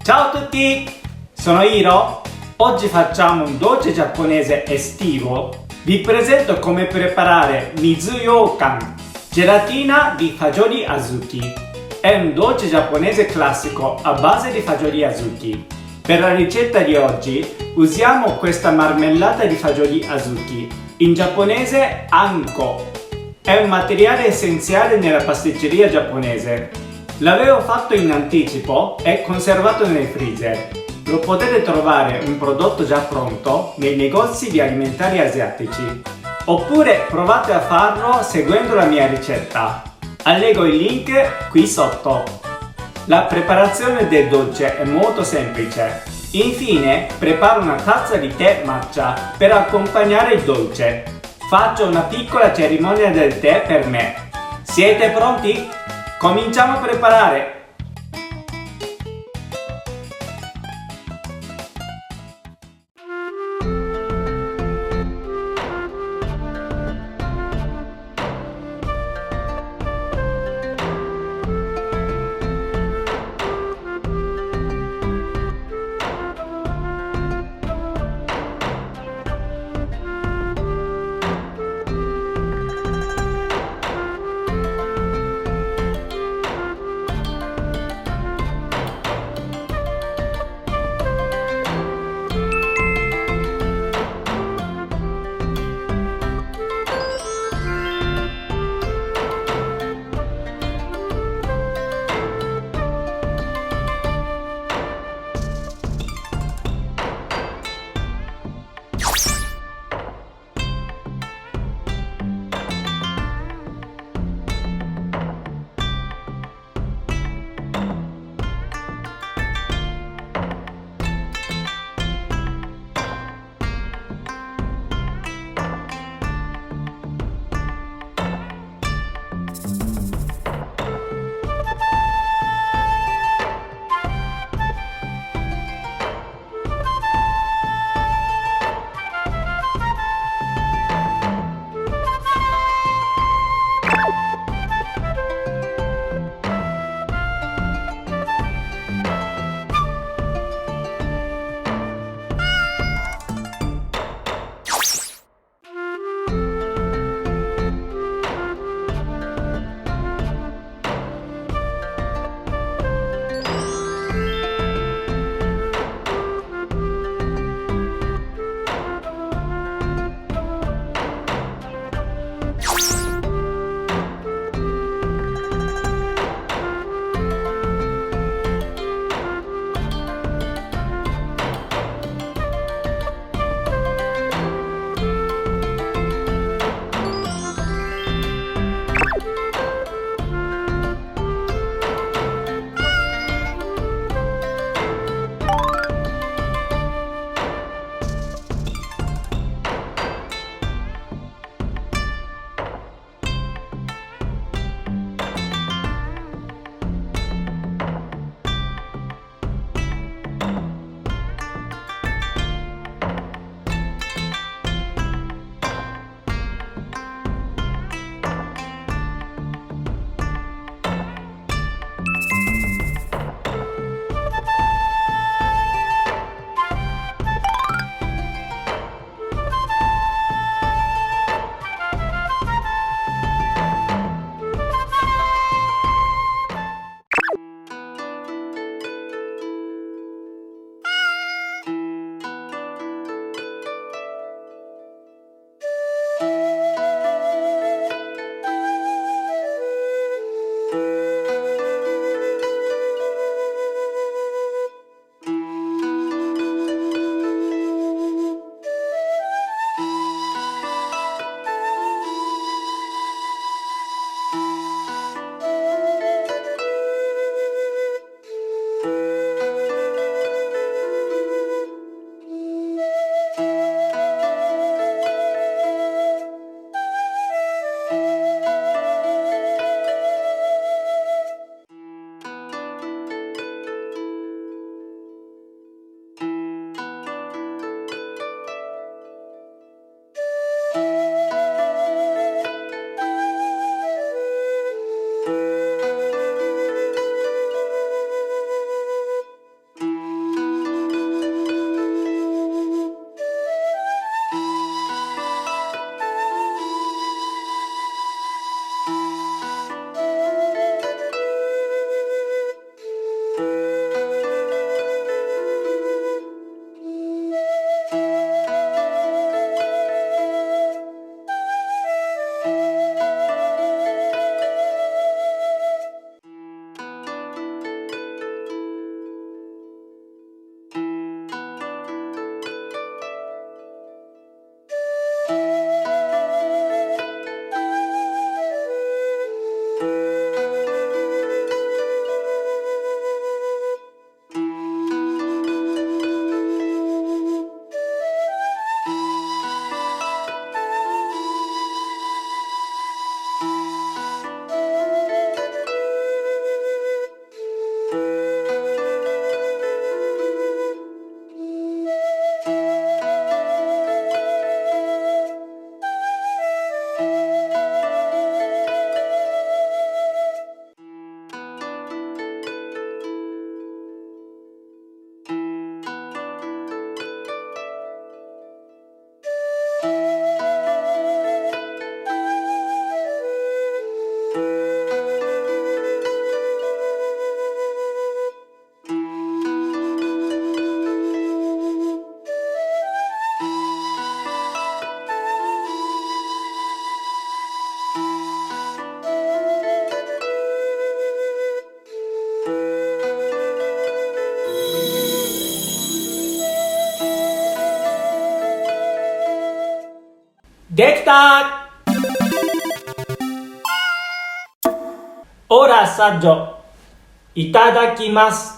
Ciao a tutti! Sono Hiro. Oggi facciamo un dolce giapponese estivo. Vi presento come preparare Mizuyokan, gelatina di fagioli azuki. È un dolce giapponese classico a base di fagioli azuki. Per la ricetta di oggi usiamo questa marmellata di fagioli azuki, in giapponese anko. È un materiale essenziale nella pasticceria giapponese. L'avevo fatto in anticipo e conservato nel freezer. Lo potete trovare un prodotto già pronto nei negozi di alimentari asiatici. Oppure provate a farlo seguendo la mia ricetta. Allego il link qui sotto. La preparazione del dolce è molto semplice. Infine preparo una tazza di tè matcha per accompagnare il dolce. Faccio una piccola cerimonia del tè per me. Siete pronti? Cominciamo a preparare! Dekita! Ora assaggio. Itadakimasu.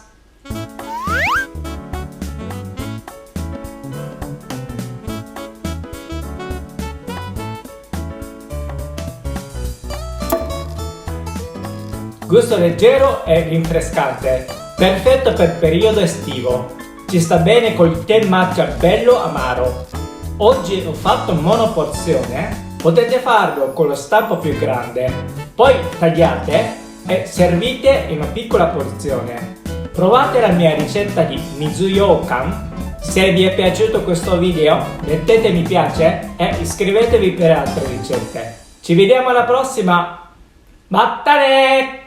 Gusto leggero e rinfrescante, perfetto per periodo estivo. Ci sta bene col tè matcha bello amaro. Oggi ho fatto monoporzione, potete farlo con lo stampo più grande. Poi tagliate e servite in una piccola porzione. Provate la mia ricetta di Mizuyokan. Se vi è piaciuto questo video mettete mi piace e iscrivetevi per altre ricette. Ci vediamo alla prossima! Battane!